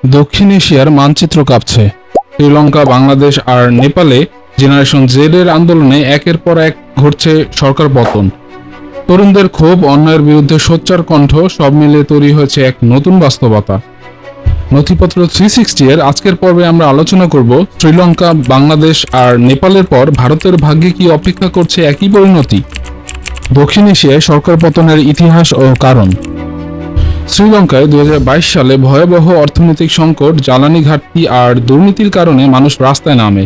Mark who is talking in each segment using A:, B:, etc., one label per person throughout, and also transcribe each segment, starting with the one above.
A: দক্ষিণ এশিয়ার মানচিত্র কাঁপছে। শ্রীলঙ্কা, বাংলাদেশ আর নেপালে জেনারেশন জেড এর আন্দোলনে একের পর এক ঘটছে সরকার পতন। তরুণদের ক্ষোভ, অন্যায়ের বিরুদ্ধে সোচ্চার কণ্ঠ, সব মিলে তৈরি হয়েছে এক নতুন বাস্তবতা। নথিপত্র 360 এর আজকের পর্বে আমরা আলোচনা করব শ্রীলঙ্কা, বাংলাদেশ আর নেপালের পর ভারতের ভাগ্যে কি অপেক্ষা করছে একই পরিণতি। দক্ষিণ এশিয়ায় সরকার পতনের ইতিহাস ও কারণ। শ্রীলঙ্কায় 2022 সালে ভয়াবহ অর্থনৈতিক সংকট, জ্বালানি ঘাটতি আর দুর্নীতির কারণে মানুষ রাস্তায় নামে।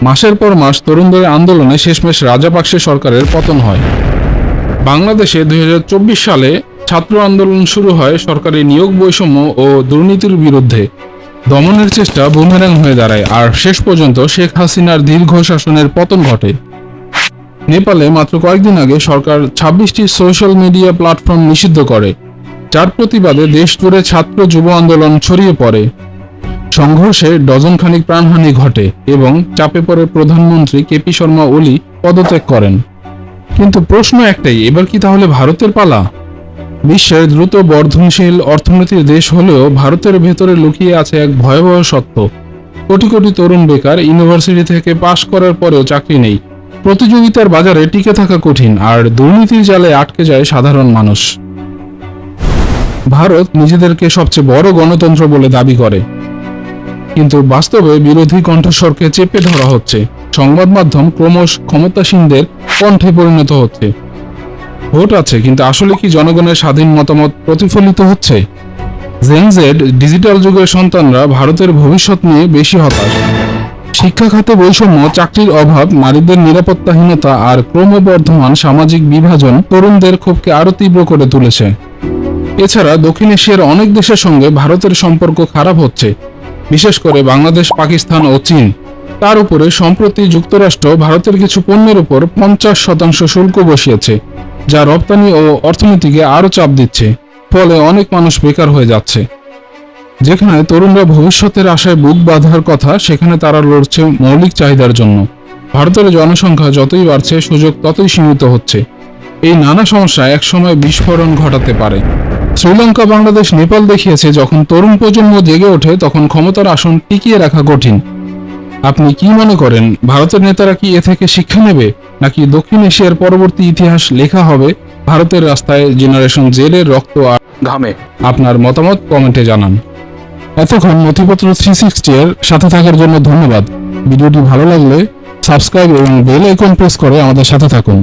A: মাসের পর মাস তরুণদের আন্দোলনে শেষমেশ রাজাপাকসে সরকারের পতন হয়। বাংলাদেশে 2024 সালে ছাত্র আন্দোলন শুরু হয় সরকারি নিয়োগ বৈষম্য ও দুর্নীতির বিরুদ্ধে। দমনের চেষ্টা বুমেরাং হয়ে দাঁড়ায় আর শেষ পর্যন্ত শেখ হাসিনার দীর্ঘ শাসনের পতন ঘটে। নেপালে মাত্র কয়েকদিন আগে সরকার 26টি সোশ্যাল মিডিয়া প্ল্যাটফর্ম নিষিদ্ধ করে, যার প্রতিবাদে দেশ জুড়ে ছাত্র যুব আন্দোলন ছড়িয়ে পড়ে। সংঘর্ষে ডজনখানিক প্রাণহানি ঘটে এবং চাপে পড়ে প্রধানমন্ত্রী কেপি শর্মা ওলি পদত্যাগ করেন। কিন্তু প্রশ্ন একটাই, এবার কি তাহলে ভারতের পালা? বিশ্বের দ্রুত বর্ধনশীল অর্থনীতির দেশ হলেও ভারতের ভেতরে লুকিয়ে আছে এক ভয়াবহ সত্য। কোটি কোটি তরুণ বেকার, ইউনিভার্সিটি থেকে পাশ করার পরেও চাকরি নেই। প্রতিযোগিতার বাজারে টিকে থাকা কঠিন, আর দুর্নীতির জালে আটকে যায় সাধারণ মানুষ। ভারত নিজেদেরকে সবচেয়ে বড় গণতন্ত্র বলে দাবি করে, কিন্তু বাস্তবে বিরোধী কণ্ঠস্বরকে চেপে ধরা হচ্ছে। সংবাদ মাধ্যম ক্রমশ ক্ষমতাসীনদের কণ্ঠে পরিণত হচ্ছে। ভোট আছে, কিন্তু আসলে কি জনগণের স্বাধীন মতামত প্রতিফলিত হচ্ছে? জেন জেড ডিজিটাল যুগের সন্তানরা ভারতের ভবিষ্যৎ নিয়ে বেশি হতাশ। শিক্ষা খাতে বৈষম্য, চাকরির অভাব, নারীদের নিরাপত্তাহীনতা আর ক্রমবর্ধমান সামাজিক বিভাজন তরুণদের ক্ষোভকে আরও তীব্র করে তুলেছে। এছাড়া দক্ষিণ এশিয়ার অনেক দেশের সঙ্গে ভারতের সম্পর্ক খারাপ হচ্ছে, বিশেষ করে বাংলাদেশ, পাকিস্তান ও চীন। তার উপরে সম্প্রতি যুক্তরাষ্ট্র ভারতের কিছু পণ্যের উপর 50% শুল্ক বসিয়েছে, যা রপ্তানি ও অর্থনীতিকে আরও চাপ দিচ্ছে। ফলে অনেক মানুষ বেকার হয়ে যাচ্ছে। যেখানে তরুণরা ভবিষ্যতের আশায় বুক বাঁধার কথা, সেখানে তারা লড়ছে মৌলিক চাহিদার জন্য। ভারতের জনসংখ্যা যতই বাড়ছে, সুযোগ ততই সীমিত হচ্ছে। এই নানা সমস্যা একসময় বিস্ফোরণ ঘটাতে পারে। শ্রীলঙ্কা, বাংলাদেশ, নেপাল দেখিয়েছে যখন তরুণ প্রজন্ম জেগে ওঠে তখন ক্ষমতার আসন টিকিয়ে রাখা কঠিন। আপনি কি মনে করেন, ভারতের নেতারা কি এ থেকে শিক্ষা নেবে, নাকি দক্ষিণ এশিয়ার পরবর্তী ইতিহাস লেখা হবে ভারতের রাস্তায় জেনারেশন জেড এর রক্ত আর ঘামে? আপনার মতামত কমেন্টে জানান। এতক্ষণ নথিপত্র 360 এর সাথে থাকার জন্য ধন্যবাদ। ভিডিওটি ভালো লাগলে সাবস্ক্রাইব এবং বেল আইকন প্রেস করে আমাদের সাথে থাকুন।